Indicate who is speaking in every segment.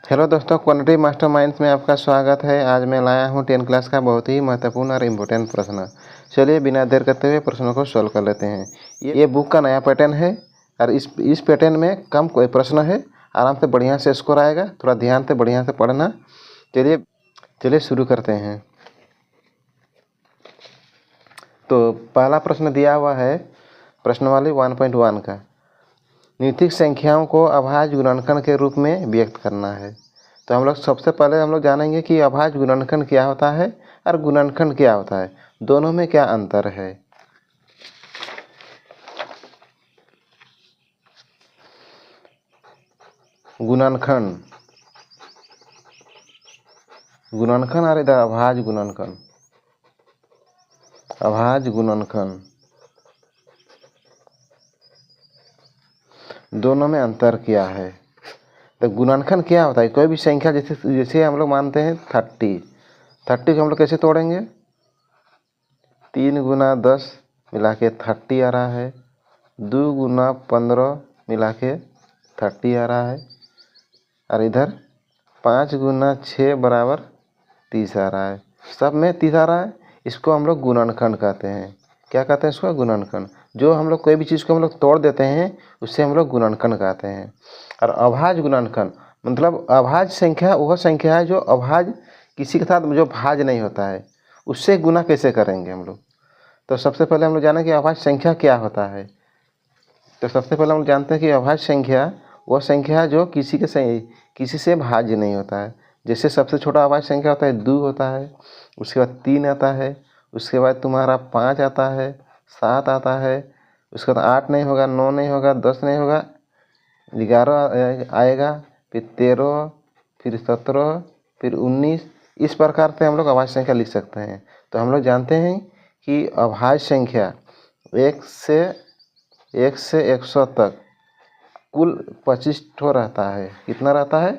Speaker 1: Hello दोस्तों, quantity masterminds में आपका स्वागत है। आज मैं लाया हूं 10 क्लास का बहुत ही महत्वपूर्ण और इम्पोर्टेंट प्रश्न। चलिए बिना देर करते हुए प्रश्नों को सॉल्व कर लेते हैं। ये बुक का नया पैटर्न है और इस पैटर्न में कम कोई प्रश्न है। आराम से बढ़िया से स्कोर आएगा, थोड़ा ध्यान से बढ़िया से पढ़ना। चलिए शुरू करते हैं। तो पहला प्रश्न दिया हुआ है प्रश्नावली 1.1 का। निम्नलिखित संख्याओं को अभाज्य गुणनखंड के रूप में व्यक्त करना है। तो हम लोग सबसे पहले जानेंगे कि अभाज्य गुणनखंड क्या होता है और गुणनखंड क्या होता है, दोनों में क्या अंतर है। गुणनखंड और इधर अभाज्य गुणनखंड। दोनों में अंतर क्या है। तो गुणनखंड क्या होता है, कोई भी संख्या जैसे हम लोग मानते हैं 30 को हम लोग कैसे तोड़ेंगे। 3 गुना 10 मिला के 30 आ रहा है। 2 गुना 15 मिला के 30 आ रहा है। और इधर 5 गुना 6 बराबर 30 आ रहा है। सब में 30 आ रहा है। इसको हम लोग गुणनखंड कहते हैं। क्या कहते हैं इसको? गुणनखंड। जो हम लोग कोई भी चीज़ को हम लोग तोड़ देते हैं उससे हम लोग गुणनखंड कहते हैं। और अभाज्य गुणनखंड मतलब अभाज्य संख्या वह संख्या है जो अभाज्य किसी के साथ जो भाज्य नहीं होता है, उससे गुना कैसे करेंगे हम लोग। तो सबसे पहले हम लोग जाने कि अभाज्य संख्या क्या होता है। तो सबसे पहले हम लोग जानते हैं कि अभाज्य संख्या वह संख्या है जो किसी से भाज्य नहीं होता है। जैसे सबसे छोटा अभाज्य संख्या होता है 2 होता है, उसके बाद 3 आता है, उसके बाद तुम्हारा 5 आता है, 7 आता है, उसके बाद 8 नहीं होगा, 9 नहीं होगा, 10 नहीं होगा, 11 आएगा, फिर 13, फिर 17, फिर 19। इस प्रकार से हम लोग अभाज्य संख्या लिख सकते हैं। तो हम लोग जानते हैं कि अभाज्य संख्या 1 से 100 तक कुल 25 ठो रहता है। कितना रहता है?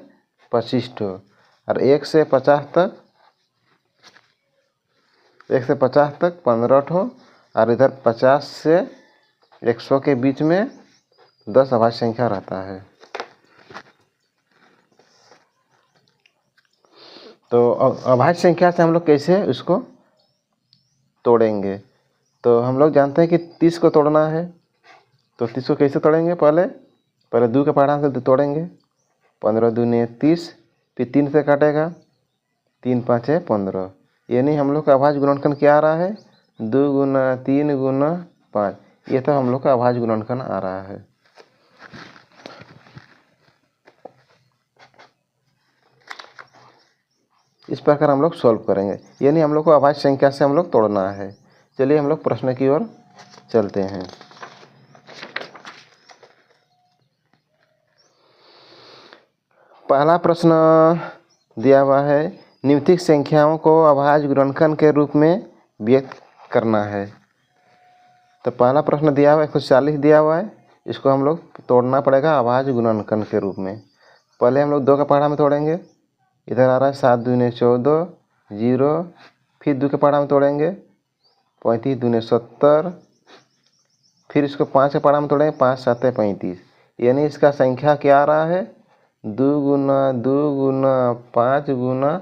Speaker 1: 25 ठो। और 1 से 50 तक 15 ठो। और इधर 50 से 100 के बीच में 10 अभाज्य संख्या रहता है। तो अभाज्य संख्या से हम लोग कैसे उसको तोड़ेंगे। तो हम लोग जानते हैं कि 30 को तोड़ना है। तो 30 को कैसे तोड़ेंगे? पहले 2 के पहाड़ा से तोड़ेंगे। 15 दूनी 30, फिर 3 से काटेगा, 3 5 15। यानी हम लोग का अभाज्य गुणनखंड क्या आ रहा है? 2 गुना 3 गुना 5। ये तो हम लोग का अभाज्य गुणनखंड आ रहा है। इस प्रकार हम लोग सॉल्व करेंगे। यानी हम लोग को अभाज्य संख्या से हम लोग तोड़ना है। चलिए हम लोग प्रश्न की ओर चलते हैं। पहला प्रश्न दिया हुआ है, निम्नलिखित संख्याओं को अभाज्य गुणनखंड के रूप में व्यक्त करना है। तो पहला प्रश्न दिया हुआ है 140 दिया हुआ है। इसको हम लोग तोड़ना पड़ेगा अभाज्य गुणनखंड के रूप में। पहले हम लोग 2 का पहाड़ा में तोड़ेंगे। इधर आ रहा है 7 दूनी 14, 0। फिर 2 के पहाड़ा में तोड़ेंगे, 35 दूनी 70। फिर इसको 5 के पहाड़ा में तोड़ेंगे, 5 7 35। यानी इसका संख्या क्या आ रहा है? 2 गुना 2 गुना 5 गुना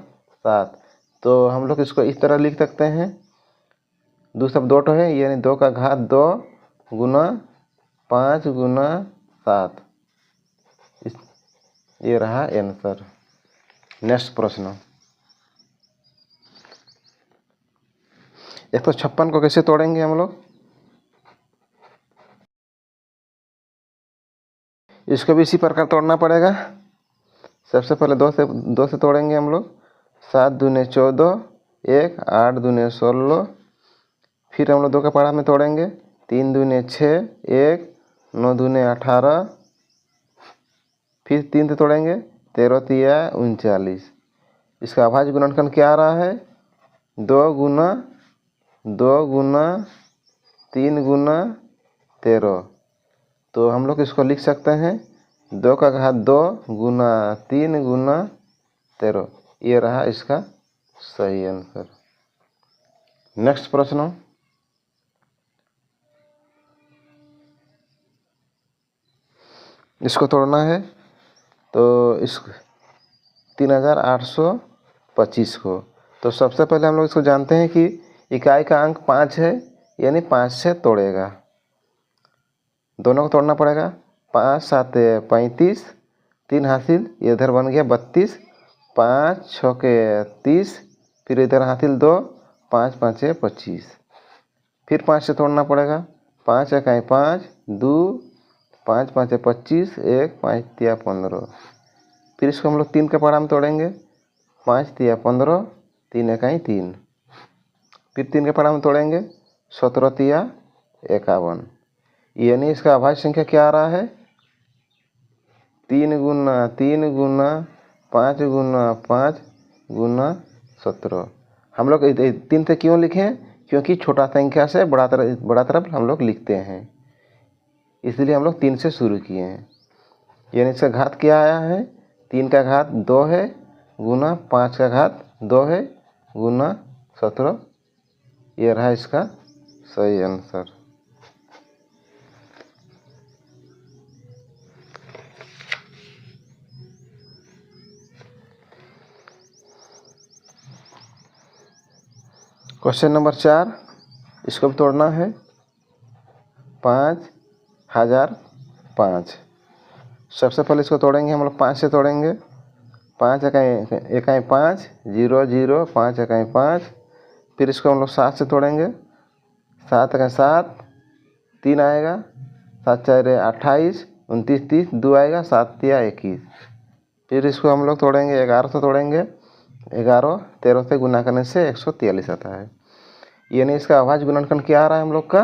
Speaker 1: 7। तो हम लोग इसको इस तरह लिख सकते हैं। 2 सब 2 ठो है, यानी 2 का घात 2 गुना 5 गुना 7। ये रहा आंसर। नेक्स्ट प्रश्न। 156 को कैसे तोड़ेंगे हम लोग। इसको भी इसी प्रकार तोड़ना पड़ेगा। सबसे पहले 2 से तोड़ेंगे हम लोग। 7 दूनी 14, 1 8 दूनी 16। फिर हम लोग 2 का पहाड़ा में तोड़ेंगे। 3 दूनी 6, 1 9 दूनी 18। फिर 3 से तोड़ेंगे, 13 तिया 39। इसका अभाज्य गुणनखंड क्या आ रहा है? 2 गुना 3 गुना 13। तो हम लोग इसको लिख सकते हैं 2 का घात 2 गुना 3 गुना 13। ये रहा इसका सही आंसर। नेक्स्ट प्रश्न। इसको तोड़ना है। तो 3825 को। तो सबसे पहले हम लोग इसको जानते हैं कि इकाई का अंक 5 है, यानी 5 से तोड़ेगा, दोनों को तोड़ना पड़ेगा। 5 7 35, 3 हासिल, इधर बन गया 32, 5 6 30, फिर इधर हासिल 2, 5 5 25, फिर 5 से तोड़ना पड़ेगा। 5 1 5, 2, 5 5 25, 1 5 3 15, फिर इसको हम लोग 3 के पहाड़ा में तोड़ेंगे। 5 3 15, 3 1 3, फिर 3 के पहाड़ा में तोड़ेंगे। 17 3 51, यानी इसका अभाज्य संख्या क्या आ रहा है? 3 गुना 3 गुना 5 गुना 5 गुना 17। हम लोग 3 से क्यों लिखें? क्योंकि छोटा संख्या से बड़ा तरफ हम लोग लिखते हैं, इसलिए हम लोग 3 से शुरू किए हैं। यानी इसका घात क्या आया है? 3 का घात 2 है, गुना 5 का घात 2 है, गुना 17। ये रहा इसका सही आंसर। क्वेश्चन नंबर 4, इसको भी तोड़ना है। 5005, सबसे पहले इसको तोड़ेंगे हम लोग, 5 से तोड़ेंगे। 5 1 5, 0 0, 5 1 5, फिर इसको हम लोग 7 से तोड़ेंगे। 7 1 7, 3 आएगा, 7 4 28, 29 30, 2 आएगा, 7 3 21, फिर इसको हम लोग तोड़ेंगे। 11 से तोड़ेंगे। 11 13 से गुना करने से 143 आता है, यानी इसका अभाज्य गुणनखंड क्या आ रहा है हम लोग का?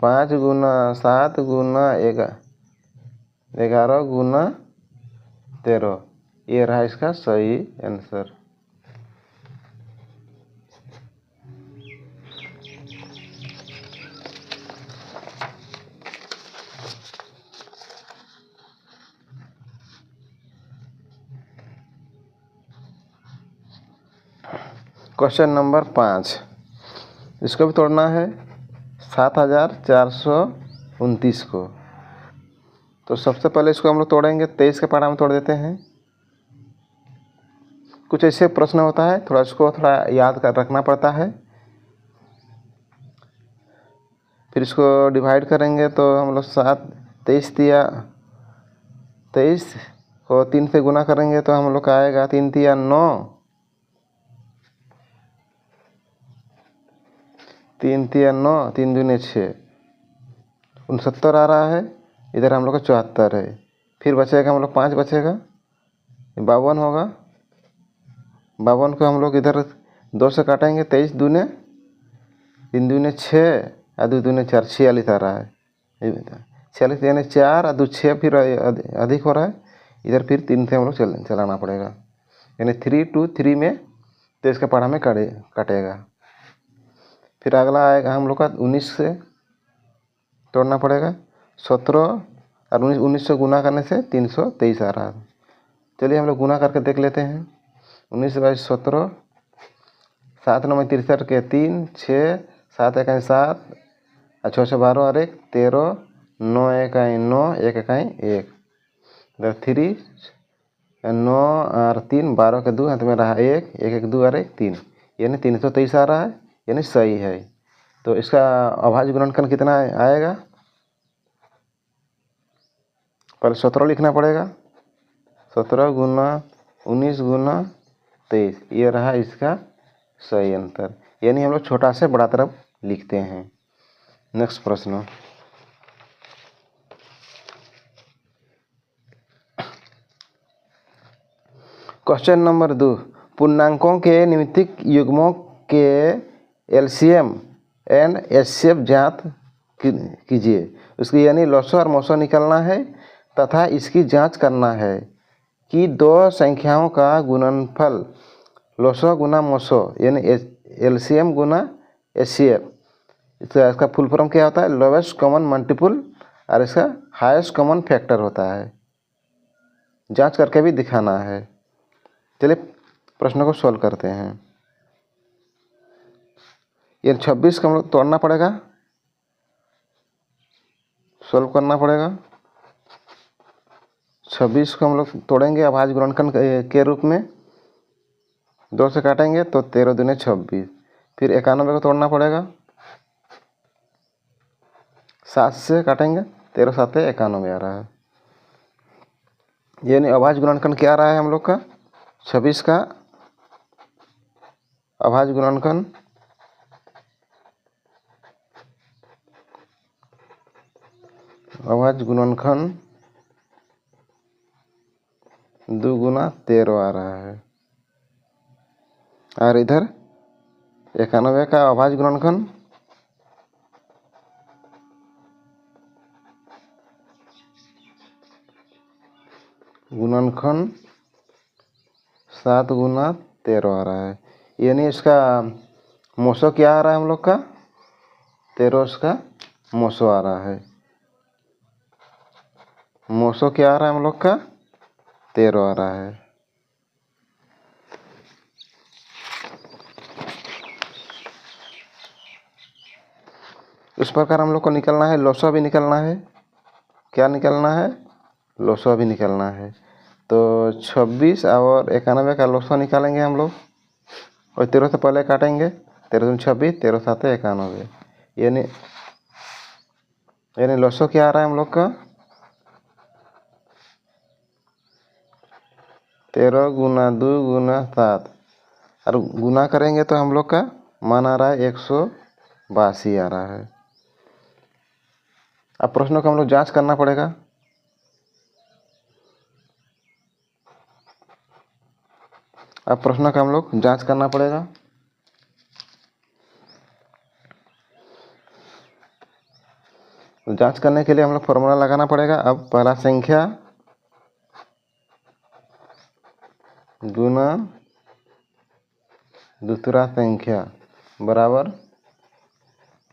Speaker 1: 5 गुना 7 गुना 11 गुना 13। ये रहा इसका सही आंसर। क्वेश्चन नंबर 5, इसको भी तोड़ना है। 7429 को। तो सबसे पहले इसको हम लोग तोड़ेंगे। 23 के पहाड़ा में तोड़ देते हैं। कुछ ऐसे प्रश्न होता है, थोड़ा इसको याद कर रखना पड़ता है। फिर इसको डिवाइड करेंगे तो हम लोग 23 दिया, 23 को 3 से गुना करेंगे तो हम लोग का आएगा 3 3 9, 3 3 9, 3 दूनी 6, 69 आ रहा है। इधर हम लोग का 74 है। फिर बचेगा हम लोग 5 बचेगा, 52 होगा। 52 को हम लोग इधर 2 से काटेंगे। 23 दूने 3 दूने 6 और 2 दूने 4, 46 आ रहा है। 46 यानी 4 और 2 6, फिर अधिक हो रहा है। इधर फिर 3 से हम लोग चलाना पड़ेगा, यानी 3 2 3 में 23 का पहाड़ा में काटेगा। फिर अगला आएगा हम लोग का 19 से तोड़ना पड़ेगा। 17 और 19 से गुना करने से 323 आ रहा है। चलिए हम लोग गुना करके देख लेते हैं। 19 22 17, 7 9 63 के 3 6, 7 1 7, 6 6 12 और 1 13, 9 1 9, 1 1 1, इधर 3 9 और 3 12 के 2 हाथ में रहा 1 1 1 2 और 1 3, यानी 323 आ रहा है, यानी सही है। तो इसका अभाज्य गुणनखंड कितना आएगा? पहले 17 लिखना पड़ेगा। 17 गुना 19 गुना 23, ये रहा इसका सही आंसर। यानी हम लोग छोटा से बड़ा तरफ लिखते हैं। नेक्स्ट प्रश्न, क्वेश्चन नंबर 2, पूर्णांकों के निमित्तिक युग्मों के एलसीएम एंड एचसीएफ ज्ञात कीजिए। उसकी यानी लॉसो और मोसो निकालना है तथा इसकी जांच करना है कि दो संख्याओं का गुणनफल लॉसो गुना मोसो यानी एलसीएम गुना एचसीएफ, इसका फुल फॉर्म क्या होता है? लोवेस्ट कॉमन मल्टीपल, और इसका हाईएस्ट कॉमन फैक्टर होता है। जांच करके भी दिखाना है। चलिए प्रश्न को सॉल्व करते हैं। ये 26 को हम लोग तोड़ना पड़ेगा, सॉल्व करना पड़ेगा। 26 को हम लोग तोड़ेंगे अभाज्य गुणनखंड के रूप में। 2 से काटेंगे तो 13 दूने 26। फिर 91 को तोड़ना पड़ेगा। 7 से काटेंगे, 13 7 91 आ रहा है। यानी अभाज्य गुणनखंड क्या आ रहा है हम लोग का? 26 का अभाज्य गुणनखंड गुणनखंड 2 गुना 13 आ रहा है। और इधर 91 का अभाज्य गुणनखंड गुणनखंड 7 गुना 13 आ रहा है। यानी इसका मोसो क्या आ रहा है हम लोग का? 13 इसका मोसो आ रहा है। मोसो क्या आ रहा है हम लोग का? 13 आ रहा है। इस प्रकार हम लोग को निकलना है, लोसो भी निकलना है। क्या निकलना है? लोसो भी निकलना है। तो 26 और 91 का लोसो निकालेंगे हम लोग, और 13 से पहले काटेंगे। 13 दूनी 26, 13 7 91। यानी लोसो क्या आ रहा है हम लोग का? 13 गुना 2 गुना 7, और गुना करेंगे तो हम लोग का मान आ रहा है 182 आ रहा है। अब प्रश्नों का हम लोग जांच करना पड़ेगा। अब प्रश्नों का हम लोग जांच करना पड़ेगा। जांच करने के लिए हम लोग फॉर्मूला लगाना पड़ेगा। अब पहला संख्या गुना दूसरा संख्या बराबर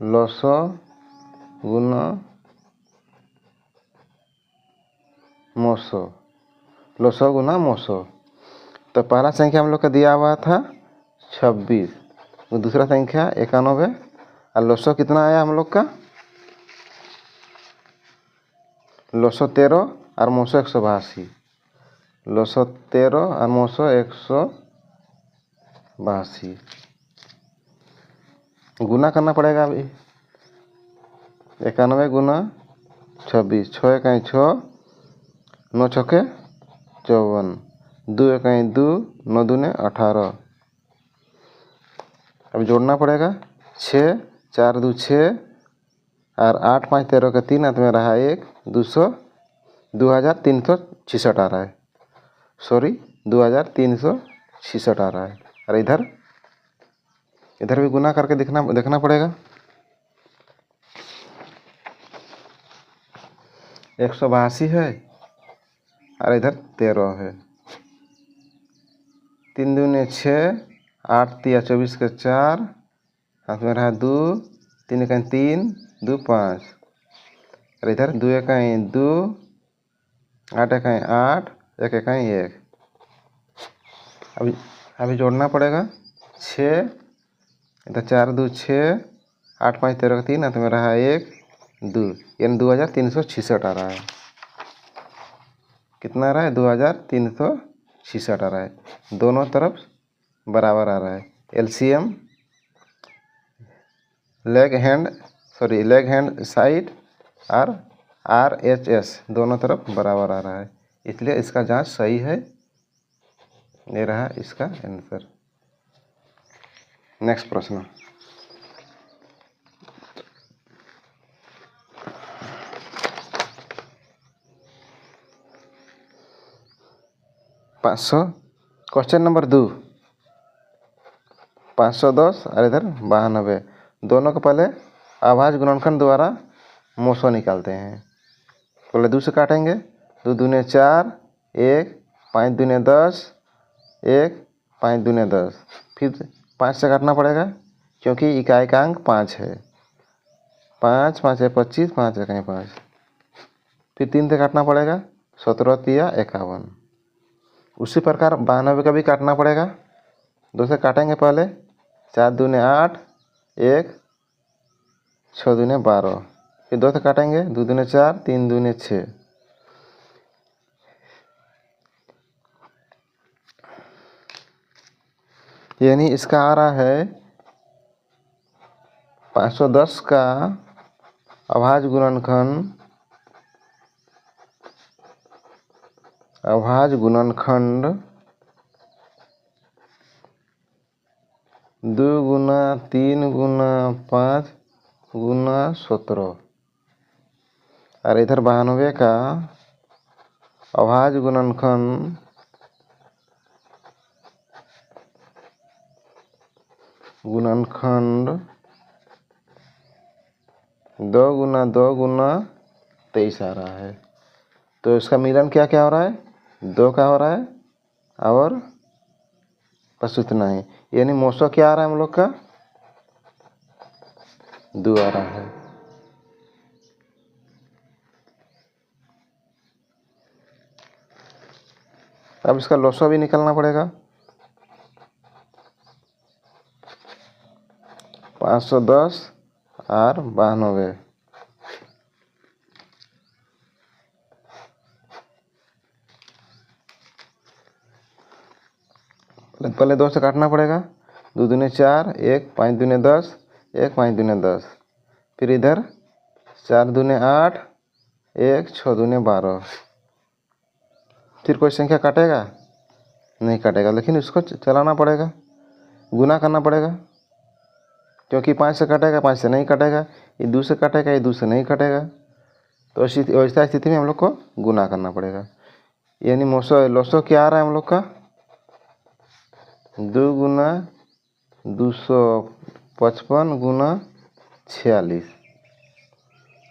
Speaker 1: लोसो गुना मोसो, लोसो गुना मोसो। तो पहला संख्या हम लोग का दिया हुआ था 26, दूसरा संख्या 91, और लोसो कितना आया हम लोग का? लोसो 13 और मोसो 182। लोसो 13 और मोसो 182। गुना करना पड़ेगा अभी। 91 गुना 26, 6 1 6, 9 6 54, 2 1 2, 9 दूने 18। अब जोड़ना पड़ेगा। 6 4 2 6, और 8 5 13 का 3 हाथ में रहा 1, 2366 आ रहा है। सॉरी, 2366 आ रहा है। और इधर भी गुना करके देखना पड़ेगा। 182 है और इधर 13 है। 3 दूने 6, 8 3 24 के 4, हाथ में रहा 2, 3 1 3, 2 5, और इधर 2 1 2, 8 1 8, 1 1 1। अभी जोड़ना पड़ेगा। 6, इधर 4 2 6, 8 5 13 का 3, हाथ में रहा 1 2, यानी 2366 आ रहा है। कितना आ रहा है? 2366 आ रहा है। दोनों तरफ बराबर आ रहा है। एलसीएम लेग हैंड साइड और RHS दोनों तरफ बराबर आ रहा है, इसलिए इसका जांच सही है। ये रहा इसका आंसर। नेक्स्ट प्रश्न। क्वेश्चन नंबर 2, 510 और इधर 92। दोनों को पहले अभाज्य गुणनखंड द्वारा मोसो निकालते हैं। पहले 2 से काटेंगे। 2 दूने 4, 1 5 दूने 10, 1 5 दूने 10। फिर 5 से काटना पड़ेगा क्योंकि इकाई का अंक 5 है। 5 5 है 25, 5 1 5। फिर 3 से काटना पड़ेगा। 17 3 51। उसी प्रकार 92 का भी काटना पड़ेगा। 2 से काटेंगे पहले। 4 दूने 8, 1 6 दूने 12। फिर 2 से काटेंगे। 2 दूने 4, 3 दूने 6। यानी इसका आ रहा है 510 का अभाज्य गुणनखंड 2 गुना 3 गुना 5 गुना 17 और इधर 92 का अभाज्य गुणनखंड 2 गुना 2 गुना 23 आ रहा है। तो इसका मिलन क्या क्या हो रहा है? 2 का हो रहा है और बस इतना ही। यानी मोसो क्या आ रहा है हम लोग का? 2 आ रहा है। अब इसका लोसो भी निकलना पड़ेगा। 510 और 92। पहले 2 से काटना पड़ेगा। 2 दूने 4, 1 5 दूने 10, 1 5 दूने 10। फिर इधर 4 दूने 8, 1 6 दूने 12। फिर कोई संख्या काटेगा? नहीं काटेगा, लेकिन इसको चलाना पड़ेगा, गुना करना पड़ेगा, क्योंकि 5 से कटेगा, 5 से नहीं कटेगा, ये 2 से कटेगा, ये 2 से नहीं कटेगा। तो ऐसा स्थिति में हम लोग को गुना करना पड़ेगा। यानी लोसो क्या आ रहा है हम लोग का? 2 गुना 255 गुना 46।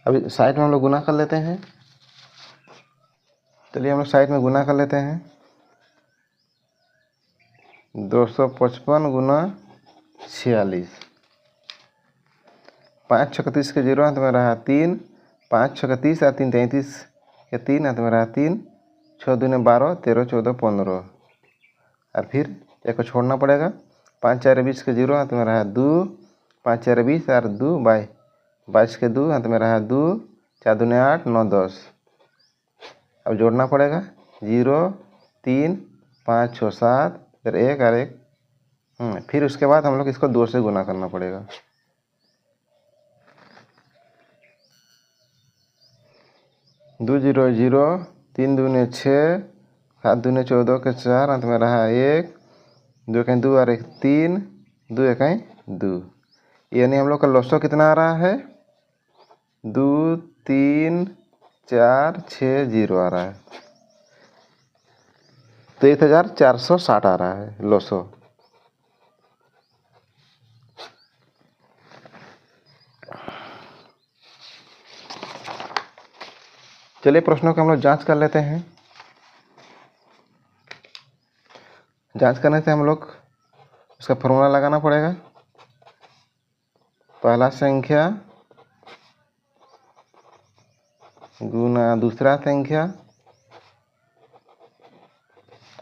Speaker 1: अभी साइड में हम लोग गुना कर लेते हैं। चलिए हम लोग साइड में गुना कर लेते हैं। 255 गुना 46। 5 6 30 के 0 हाथ में रहा 3, 5 6 30 और 3 33 के 3 हाथ में रहा 3, 6 दूने 12, 13 14 15। और फिर एक को छोड़ना पड़ेगा। 5 4 20 के 0 हाथ में रहा 2, 5 4 20 और 2 22 के 2 हाथ में रहा 2, 4 दूने 8 9 10। अब जोड़ना पड़ेगा। 0 3 5 6 7 फिर 1 और 1। फिर उसके बाद हम लोग इसको 2 से गुना करना पड़ेगा। 2 0 0, 3 दूने 6, 7 दूने 14 के 4 अंत में रहा 1, 2 कहीं 2 और 1 3, 2 कहीं 2। यानी हम लोग का लोसो कितना आ रहा है? 2 3 4 6 0 आ रहा है। 23,460 आ रहा है लोसो। चलिए प्रश्नों को हम लोग जांच कर लेते हैं। जांच करने से हम लोग उसका फॉर्मूला लगाना पड़ेगा। पहला संख्या गुना दूसरा संख्या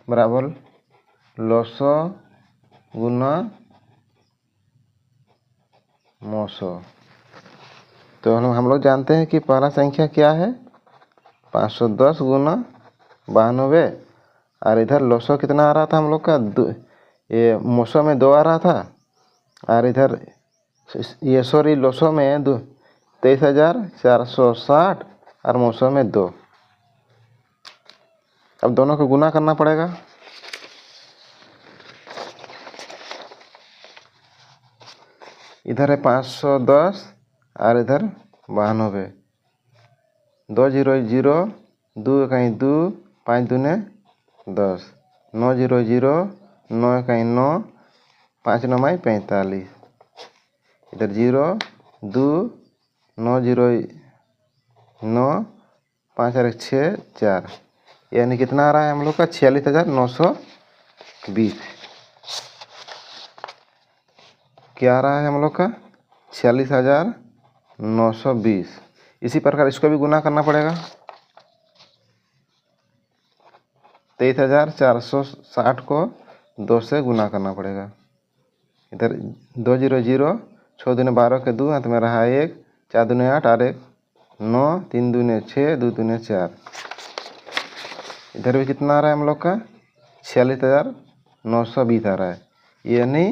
Speaker 1: बराबर लोसो गुना मोसो। तो हम लोग जानते हैं कि पहला संख्या क्या है? 510 गुना 92। और इधर लोसो कितना आ रहा था हम लोग का? ये मोसो में 2 आ रहा था, और इधर ये लोसो में 23,460 और मोसो में 2। अब दोनों को गुना करना पड़ेगा। इधर है 510 और इधर 92। 2 0 0, 2 कहीं 2, 5 दूने 10, 9 0 0, 9 कहीं 9, 5 9 45। इधर 0 2, 9 0 9, 5 और 1 6 4। यानी कितना आ रहा है हम लोग का? 46,920। क्या आ रहा है हम लोग का? 46,920। इसी प्रकार इसको भी गुना करना पड़ेगा। 23,460 को 2 से गुना करना पड़ेगा। इधर 2 0 0, 6 दूने 12 के 2 हाथ में रहा 1, 4 दूने 8 और 1 9, 3 दूने 6, 2 दूने 4। इधर भी कितना आ रहा है हम लोग का? 46,920 आ रहा है। यानी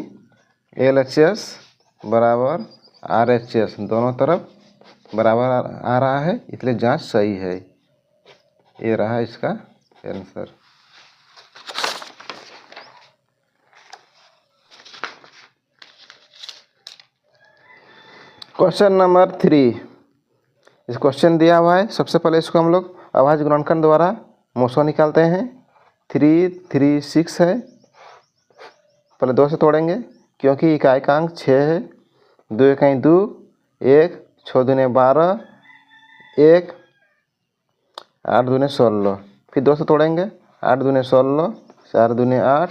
Speaker 1: LHS बराबर RHS दोनों तरफ बराबर आ रहा है, इसलिए जांच सही है। ये रहा इसका आंसर। क्वेश्चन नंबर 3, इस क्वेश्चन दिया हुआ है। सबसे पहले इसको हम लोग अभाज्य गुणनखंड द्वारा मोसो निकालते हैं। 3 3 6 है, पहले 2 से तोड़ेंगे क्योंकि इकाई का अंक 6 है। 2 इकाई 2, 1 6 दूने 12, 1 8 दूने 16, फिर 2 से तोड़ेंगे। 8 दूने 16, 4 दूने 8,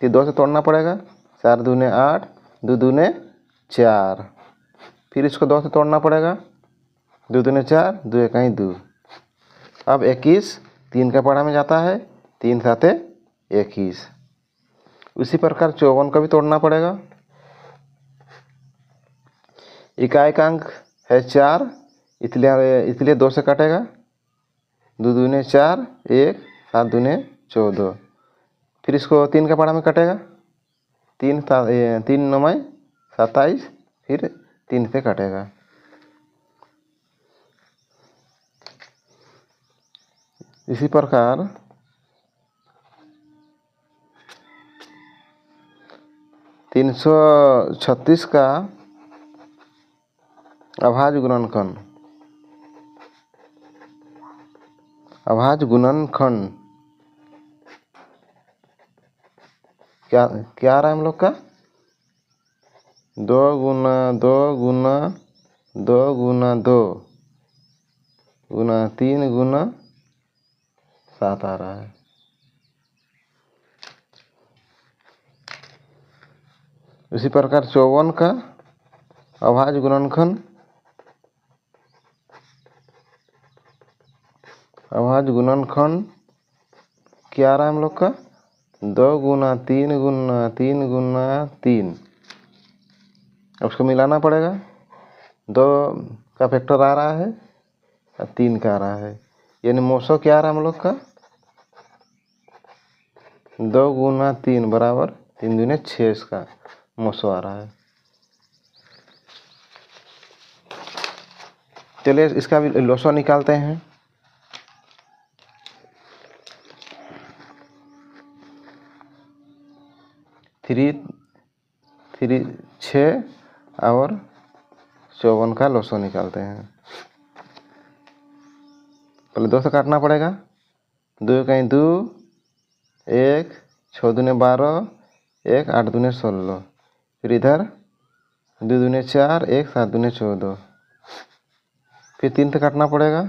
Speaker 1: फिर 2 से तोड़ना पड़ेगा। 4 दूने 8, 2 दूने 4, फिर इसको 2 से तोड़ना पड़ेगा। 2 दूने 4, 2 इकाई 2। अब 21 3 का पढ़ा में जाता है, 3 साते 21। उसी प्रकार 54 का भी तोड़ना पड़ेगा। इकाई का अंक है 4, इसलिए 2 से कटेगा। 2 दूने 4, 1 7 दूने 14, फिर इसको 3 का पढ़ा में कटेगा। 3 9 27, फिर 3 से कटेगा। इसी प्रकार 336 का अभाज्य गुणनखंड क्या आ रहा है हम लोग का? 2 गुना 2 गुना 2 गुना 2 गुना 3 गुना 7 आ रहा है। इसी प्रकार 54 का अभाज्य गुणनखंड क्या आ रहा है हम लोग का? 2 गुना 3 गुना 3 गुना 3। अब उसको मिलाना पड़ेगा। 2 का फैक्टर आ रहा है और 3 का आ रहा है, यानी मोसो क्या आ रहा है हम लोग का? 2 गुना 3 बराबर 3 दूने 6 इसका मोसो आ रहा है। चलिए इसका भी लोसो निकालते हैं। 3 6 और 54 का लोसो निकालते हैं। पहले 2 से काटना पड़ेगा। 2 इकाई 2, 1 6 दूने 12, 1 8 दूने 16, फिर इधर 2 दूने 4, 1 7 दूने 14, फिर 3 से काटना पड़ेगा।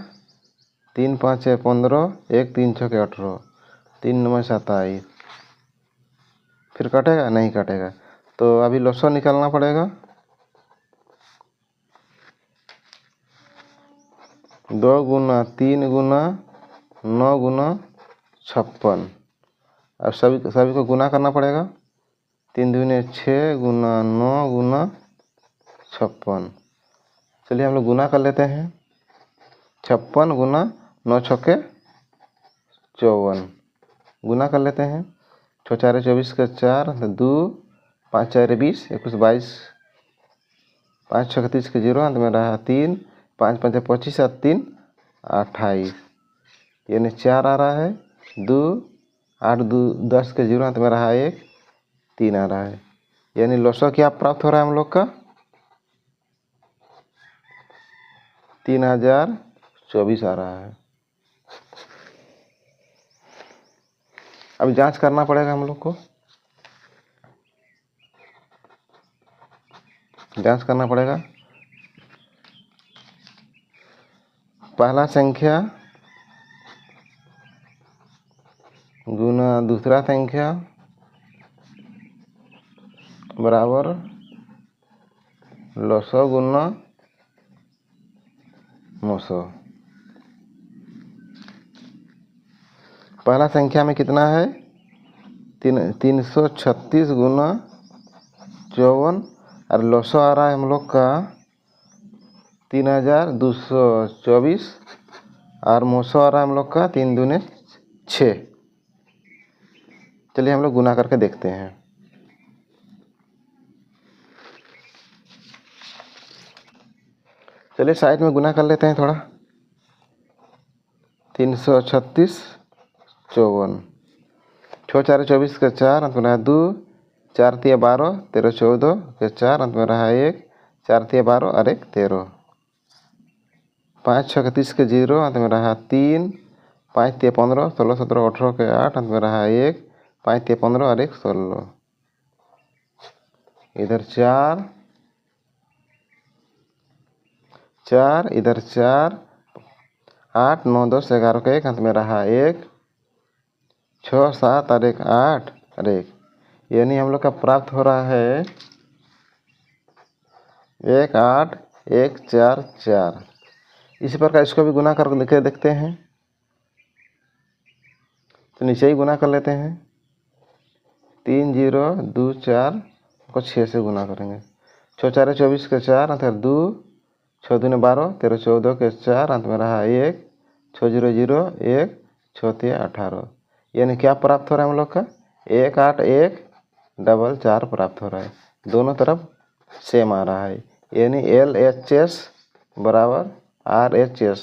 Speaker 1: 3 5 6 15, 1 3 6 18, 3 9 27, फिर कटेगा? नहीं कटेगा, तो अभी लोसो निकालना पड़ेगा। 2 गुना 3 गुना 9 गुना 56। अब सभी को गुना करना पड़ेगा। 3 दूने 6 गुना 9 गुना 56। चलिए हम लोग गुना कर लेते हैं। 56 गुना 9 छक्के 54, गुना कर लेते हैं। 6 4 24 का 4, 2 5 4 20, 21 22, 5 6 30 के 0, अंत में रहा 3, 5 5 25 और 3 28, यानी 4 आ रहा है। 2 8 2 10 के 0, अंत में रहा 1, 3 आ रहा है, यानी लोसो क्या प्राप्त हो रहा है हम लोग का? 3024 आ रहा है। अब जांच करना पड़ेगा हम लोग को। जांच करना पड़ेगा। पहला संख्या गुना दूसरा संख्या बराबर लोसो गुना मोसो। पहला संख्या में कितना है? 336 गुना 54, और लोसो आ रहा है हम लोग का 3224, और मोसो आ रहा है हम लोग का 3 दूने 6। चलिए हम लोग गुना करके देखते हैं। चलिए साइड में गुना कर लेते हैं थोड़ा। 336 54, 6 4 24 के 4 अंत में रहा 2, 4 3 12 13 14 के 4 अंत में रहा 1, 4 3 12 और 1 13, 5 6 के 30 के 0 अंत में रहा 3, 5 3 15 16 17 18 के 8 अंत में रहा 1, 5 3 15 और 1 16, इधर 4 4 इधर 4, 8 9 10 11 के 1 अंत में रहा 1, 6 7 और 1 8 और 1, यानी हम लोग का प्राप्त हो रहा है 1 8 1 4 4। इसी प्रकार इसको भी गुना कर लिखे देखते हैं। तो नीचे ही गुना कर लेते हैं। 3 0 2 4 को 6 से गुना करेंगे। 6 4 24 के 4 अंत 2, 6 2 12 13 14 के 4 अंत में रहा 1, 6 0 0 1 6 3 18, यानी क्या प्राप्त हो रहा है हम लोग का 1 8 1 डबल 4 प्राप्त हो रहा है। दोनों तरफ सेम आ रहा है, यानी LHS बराबर RHS,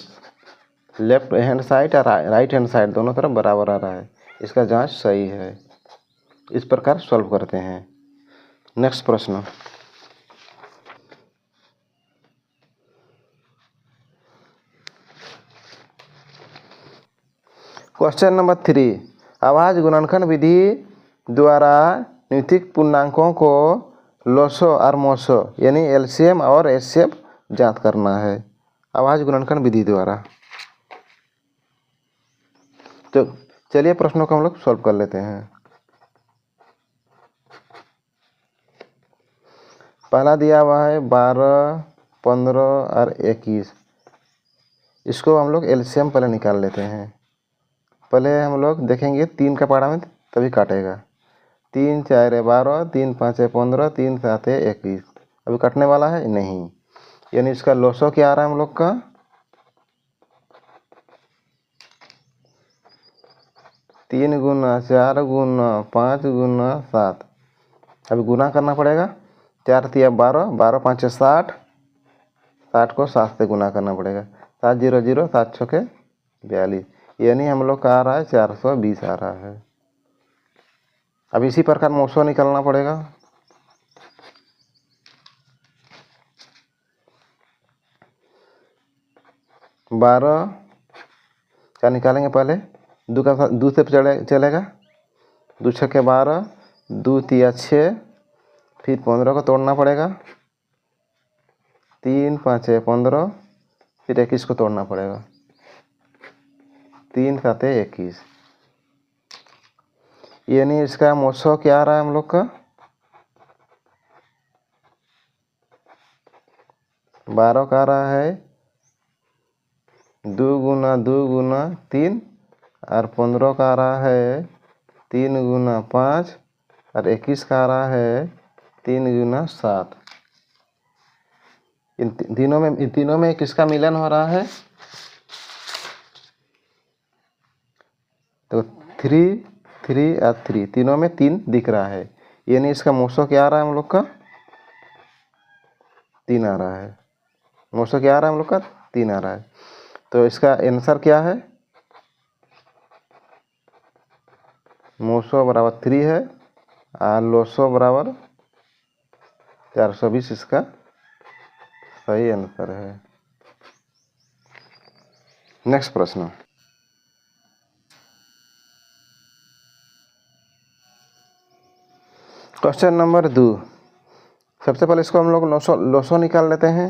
Speaker 1: लेफ्ट हैंड साइड और राइट हैंड साइड दोनों तरफ बराबर आ रहा है। इसका जांच सही है। इस प्रकार सॉल्व करते हैं। नेक्स्ट प्रश्न। क्वेश्चन नंबर 3, अभाज्य गुणनखंड विधि द्वारा निम्नलिखित पूर्णांकों को लोसो और मोसो यानी LCM और HCF ज्ञात करना है अभाज्य गुणनखंड विधि द्वारा। तो चलिए प्रश्नों को हम लोग सॉल्व कर लेते हैं। पहला दिया हुआ है 12 15 और 21। इसको हम लोग LCM पहले निकाल लेते हैं। पहले हम लोग देखेंगे 3 का पारा में तभी काटेगा। 3 4 12 3 5 15 3 7 21, अभी कटने वाला है नहीं, यानी इसका लोसो क्या आ रहा है हम लोग का 3 गुना 4 गुना 5 गुना 7। अभी गुना करना पड़ेगा। 4 3 12 12 5 60, 60 को 7 से गुना करना पड़ेगा। 7 0 0 7 6 के 42, यानी हम लोग का आ रहा है 420 आ रहा है। अब इसी प्रकार मोसो निकालना पड़ेगा। बारह क्या निकालेंगे पहले, 2 का 2 से चलेगा। 2 6 के 12, 2 3 6, फिर 15 को तोड़ना पड़ेगा। 3 5 15, फिर 21 को तोड़ना पड़ेगा। 3 7 21, यानी इसका मोसो क्या आ रहा है हम लोग का 12 का आ रहा है 2 गुना 2 गुना 3, और 15 का आ रहा है 3 गुना 5, और 21 का आ रहा है 3 गुना 7। इन तीनों में किसका मिलन हो रहा है, तो 3 3 और 3 तीनों में 3 दिख रहा है, यानी इसका मोसो क्या आ रहा है हम लोग का 3 आ रहा है। मोसो क्या आ रहा है हम लोग का 3 आ रहा है। तो इसका आंसर क्या है, मोसो बराबर 3 है और लोसो बराबर 420 इसका सही आंसर है। नेक्स्ट प्रश्न। क्वेश्चन नंबर 2, सबसे पहले इसको हम लोग लोसो निकाल लेते हैं।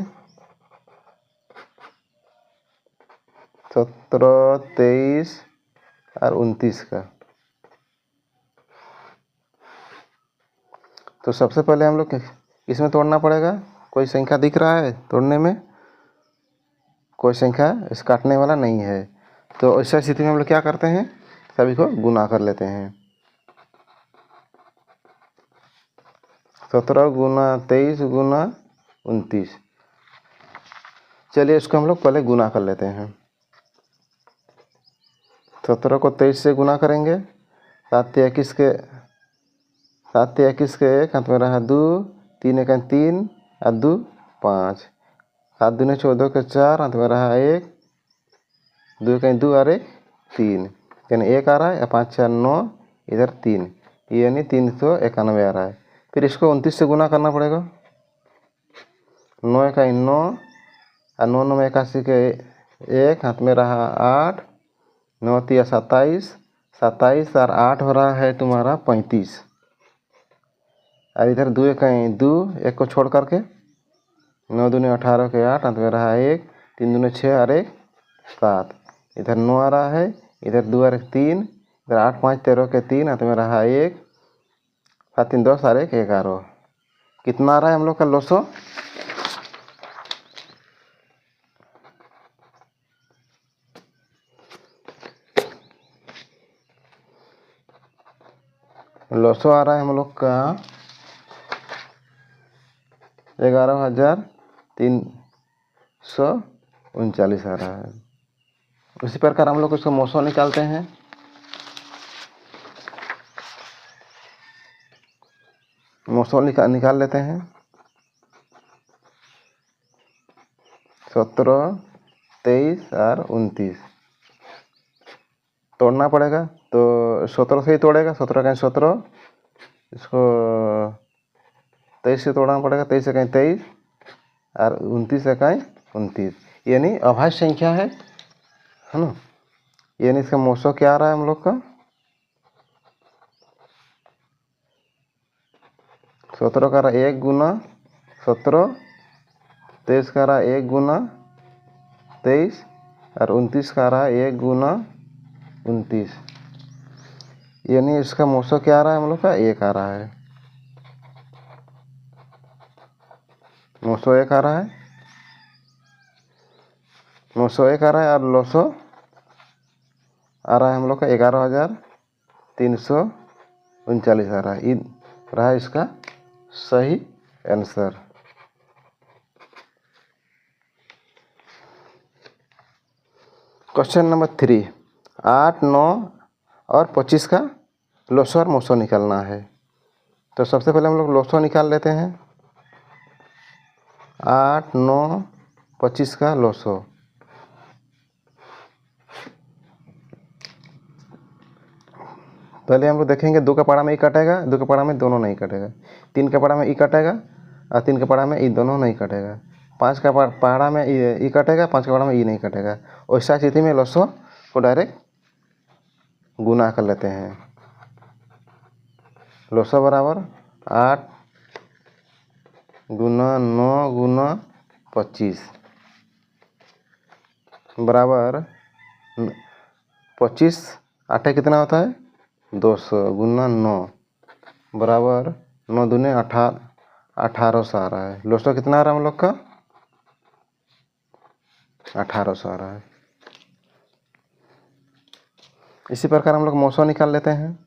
Speaker 1: 17 23 और 29 का। तो सबसे पहले हम लोग इसमें तोड़ना पड़ेगा। कोई संख्या दिख रहा है तोड़ने में, कोई संख्या इस काटने वाला नहीं है। तो ऐसा स्थिति में हम लोग क्या करते हैं, सभी को गुना कर लेते हैं। 17 गुना 23 गुना 29। चलिए इसको हम लोग पहले गुना कर लेते हैं। 17 को 23 से गुना करेंगे। 7 21 के 1 अंत में रहा 2, 3 1 3 और 2 5, 7 दूने 14 के 4, अंत में रहा 1, 2 कहीं 2 और 1 3, यानी 1 आ रहा है, 5 4 9, इधर 3, यानी 391 आ रहा है। फिर इसको 29 से गुना करना पड़ेगा। 9 इकाई 9 और 9 9 में 81 के 1, हाथ में रहा 8, 9 3 27, 27 और 8 हो रहा है तुम्हारा 35, और इधर 2 इकाई 2, 1 को छोड़ करके 9 दूने 18 के 8, अंत में रहा 1, 3 दूने 6 और 1 7, इधर 9 आ रहा है, इधर 2 और 1 3, इधर 8 5 13 के 3, अंत में रहा 1, 7 3 10 और 1 11। कितना आ रहा है हम लोग का लोसो? लोसो आ रहा है हम लोग का 11,339 आ रहा है। उसी प्रकार हम लोग इसको मोसो निकालते हैं। मोसो निकाल लेते हैं। 17, 23 और 29 तोड़ना पड़ेगा, तो 17 से ही तोड़ेगा। 17 कहीं 17, इसको 23 से तोड़ना पड़ेगा। 23 से कहीं 23 और 29 से कहीं 29, यानी अभाज्य संख्या है ना। यानी इसका मोसो क्या आ रहा है हम लोग का? 17 का रहा 1 गुना 17, 23 का रहा 1 गुना 23 और 29 का रहा 1 गुना 29, यानी इसका मोसो क्या आ रहा है हम लोग का? 1 आ रहा है। मोसो 1 आ रहा है, मोसो 1 आ रहा है, और लोसो आ रहा है हम लोग का 11,339 आ रहा है। रहा इसका सही आंसर। क्वेश्चन नंबर 3, 8 9 और 25 का लोसो और मोसो निकालना है। तो सबसे पहले हम लोग लोसो निकाल लेते हैं। 8 9 25 का लोसो। पहले हम लोग देखेंगे 2 का पारा में ई कटेगा, 2 का पारा में दोनों नहीं कटेगा। 3 का पारा में ई कटेगा और 3 का पारा में ई दोनों नहीं कटेगा। 5 का पारा में ई कटेगा, 5 का पारा में ई नहीं कटेगा। वैसा स्थिति में लोसो को डायरेक्ट गुना कर लेते हैं। लोसो बराबर 8 गुना 9 गुना 25 बराबर 25, 8 कितना होता है? 200 गुना 9 बराबर 9 दूने 1800 आ रहा है। लोसो कितना आ रहा है हम लोग का? 1800 आ रहा है। इसी प्रकार हम लोग मोसो निकाल लेते हैं।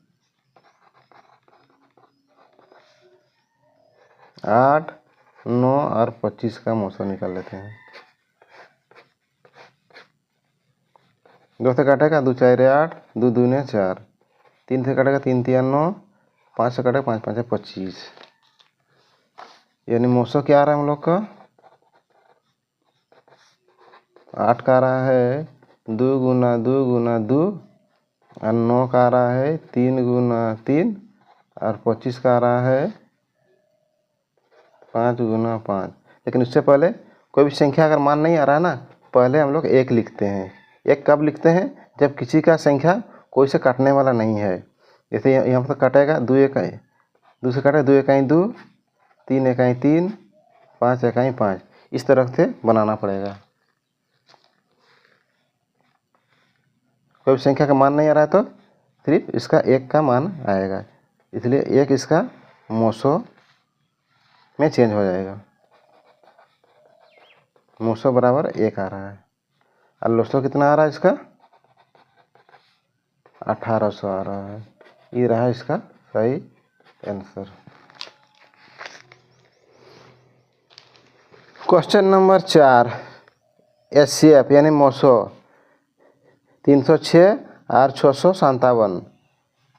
Speaker 1: 8 9 और 25 का मोसो निकाल लेते हैं। 2 से काटेगा 2 4 8, 2 दूने 4, 3 से काटेगा 3 3 9, 5 से काटेगा 5 5 25, यानी मोसो क्या आ रहा है हम लोग का? 8 का आ रहा है 2 गुना 2 गुना 2, और 9 का आ रहा है 3 गुना 3, और 25 का आ रहा है 5 गुना 5। लेकिन उससे पहले कोई भी संख्या अगर मान नहीं आ रहा है ना, पहले हम लोग 1 लिखते हैं। 1 कब लिखते हैं? जब किसी का संख्या कोई से काटने वाला नहीं है। जैसे यहाँ पर काटेगा 2 इकाई, 2 से काटेगा 2 इकाई 2, 3 इकाई 3, 5 इकाई 5, इस तरह से बनाना पड़ेगा। कोई भी संख्या का मान नहीं आ रहा है तो सिर्फ इसका 1 का मान आएगा, इसलिए 1 इसका मोसो में चेंज हो जाएगा। मोसो बराबर 1 आ रहा है, और लोसो कितना आ रहा है इसका? 1800 आ रहा है। ये रहा इसका सही आंसर। क्वेश्चन नंबर 4, एचसीएफ यानी मोसो 306 और 657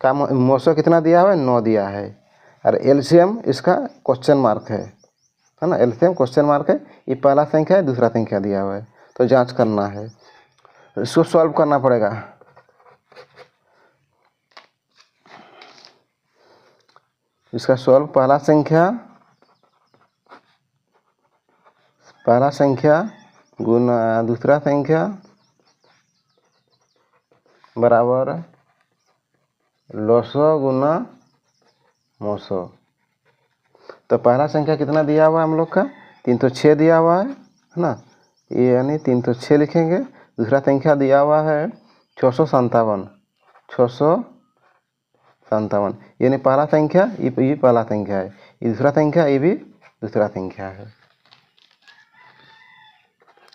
Speaker 1: का मोसो कितना दिया हुआ है? 9 दिया है, और एलसीएम इसका क्वेश्चन मार्क है है ना, एलसीएम क्वेश्चन मार्क है, ये पहला संख्या है, दूसरा संख्या दिया हुआ है, तो जांच करना है, इसको सॉल्व करना पड़ेगा। इसका सॉल्व, पहला संख्या गुना दूसरा संख्या बराबर लसो गुना मोसो। तो पहला संख्या कितना दिया हुआ है हम लोग का, 306 दिया हुआ है ना, ये यानी 306 लिखेंगे। दूसरा संख्या दिया हुआ है 657, 657, यानी पहला संख्या ये पहला संख्या है, ये दूसरा संख्या, ये भी दूसरा संख्या है।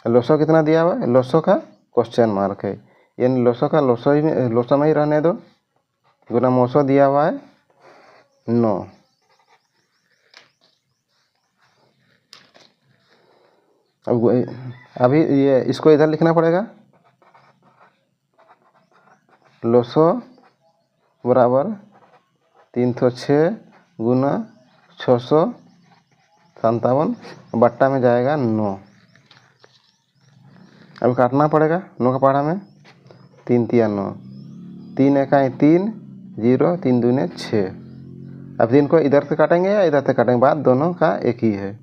Speaker 1: लोसो कितना दिया हुआ है, लोसो का क्वेश्चन मार्क है, यानी लोसो का लोसो में ही रहने दो, गुना मोसो दिया हुआ है 9। अब अभी ये इसको इधर लिखना पड़ेगा, लोसो बराबर 306 गुना 657 बट्टा में जाएगा 9। अब काटना पड़ेगा 9 का पहाड़ा में, 3 तिया 9, 3 इकाई 3, 0, 3 दूने 6। अब 3 को इधर से काटेंगे या इधर से काटेंगे, बात दोनों का एक ही है।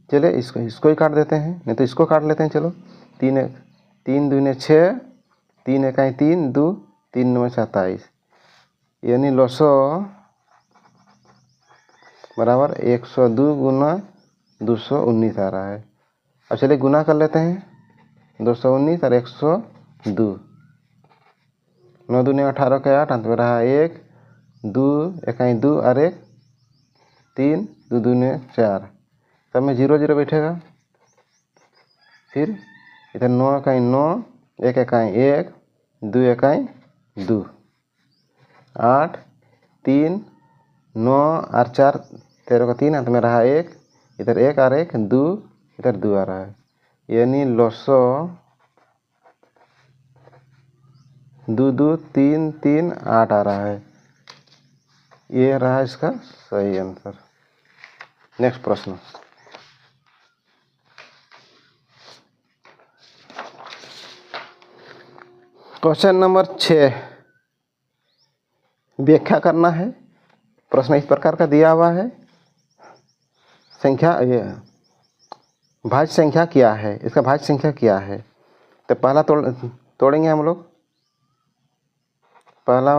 Speaker 1: चलिए इसको ही काट देते हैं, नहीं तो इसको काट लेते हैं। चलो 3 दूने 6, 3 इकाई 3, 2, 3 9 27, यानी लोसो बराबर 102 गुना 219 आ रहा है। अब चलिए गुना कर लेते हैं, 219 और 102, 9 दूने 18 के 8, अंत में रहा 1, 2 इकाई 2 और 1 3, 2 दूने 4, सब में 0 0 बैठेगा। फिर इधर 9 इकाई 9, 1 इकाई 1, 2 इकाई 2, 8, 3, 9 और 4 13 का 3, अंत में रहा 1, इधर 1 और 1 2, इधर 2 आ रहा है, यानी लोसो 2 2 3 3 8 आ रहा है। ये रहा इसका सही आंसर। नेक्स्ट प्रश्न, क्वेश्चन नंबर 6, व्याख्या करना है। प्रश्न इस प्रकार का दिया हुआ है, संख्या भाज्य संख्या क्या है, इसका भाज्य संख्या क्या है। तो पहला तोड़ेंगे हम लोग, पहला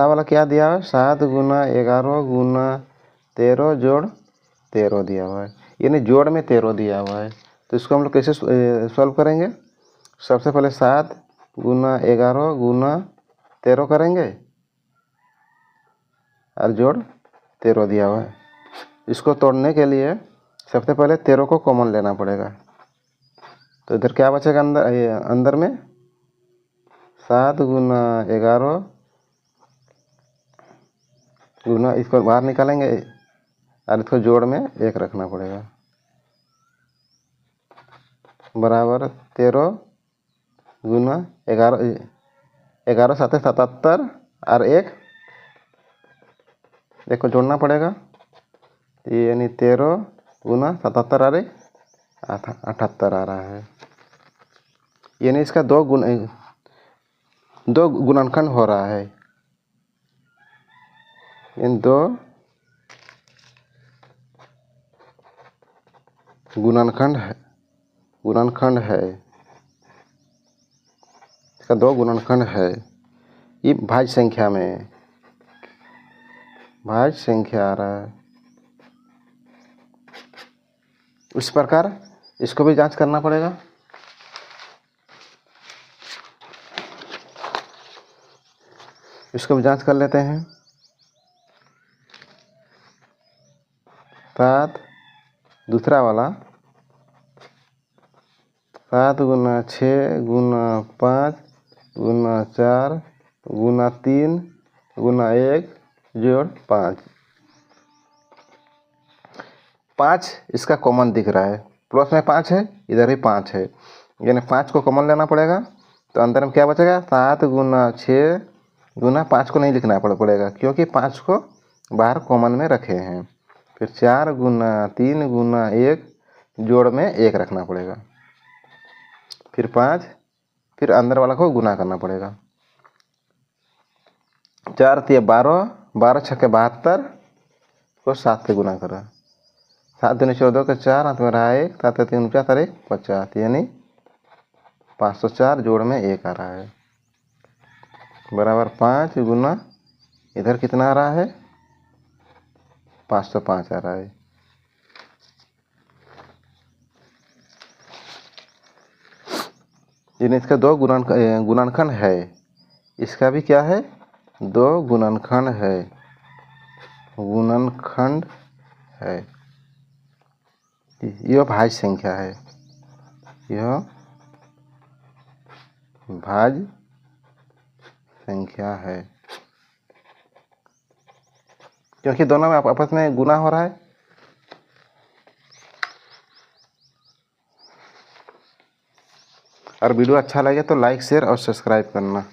Speaker 1: वाला क्या दिया हुआ है, 7 गुना 11 गुना 13 जोड़ 13 दिया हुआ है, यानी जोड़ में 13 दिया हुआ है। तो इसको हम लोग कैसे सॉल्व करेंगे, सबसे पहले 7 गुना 11 गुना 13 करेंगे और जोड़ 13 दिया हुआ है। इसको तोड़ने के लिए सबसे पहले 13 को कॉमन लेना पड़ेगा, तो इधर क्या बचेगा, अंदर में 7 गुना 11 गुना, इसको बाहर निकालेंगे और इसको जोड़ में 1 रखना पड़ेगा, बराबर 13 गुना 11 7 77 और 1 देखो जोड़ना पड़ेगा, यानी 13 गुना 77 और 1 78 आ रहा है। यानी इसका दो गुणनखंड हो रहा है, इन 2 गुणनखंड है, इसका 2 गुणनखंड है। ये भाज्य संख्या में भाज्य संख्या आ रहा है। इस प्रकार इसको भी जांच करना पड़ेगा। इसको भी जांच कर लेते हैं, 7 दूसरा वाला 7 गुना 6 गुना 5 गुना 4 गुना 3 गुना 1 जोड़ 5 इसका कॉमन दिख रहा है, प्लस में 5 है, इधर ही 5 है, यानी 5 को कॉमन लेना पड़ेगा। तो अंदर में क्या बचेगा, 7 गुना 6 गुना 5 को नहीं लिखना पड़ेगा, क्योंकि 5 को बाहर कॉमन में रखे हैं। फिर 4 गुना 3 गुना 1 जोड़ में 1 रखना पड़ेगा। फिर 5, फिर अंदर वाला को गुना करना पड़ेगा। 4 तिया 12, 12 छक्के 72 को 7 से गुना करा। 7 दूनी 14 के 4 हाथ में रहा 1, 7 3 49 50, यानी 504 जोड़ में 1 आ रहा है बराबर 5 गुना इधर कितना आ रहा है 505 आ रहा है। यानी इसका 2 गुणनखंड है, इसका भी क्या है 2 गुणनखंड है, गुणनखंड है। यह भाज्य संख्या है, यह भाज्य संख्या है क्योंकि दोनों में आपस में गुना हो रहा है। और वीडियो अच्छा लगे तो लाइक शेयर और सब्सक्राइब करना।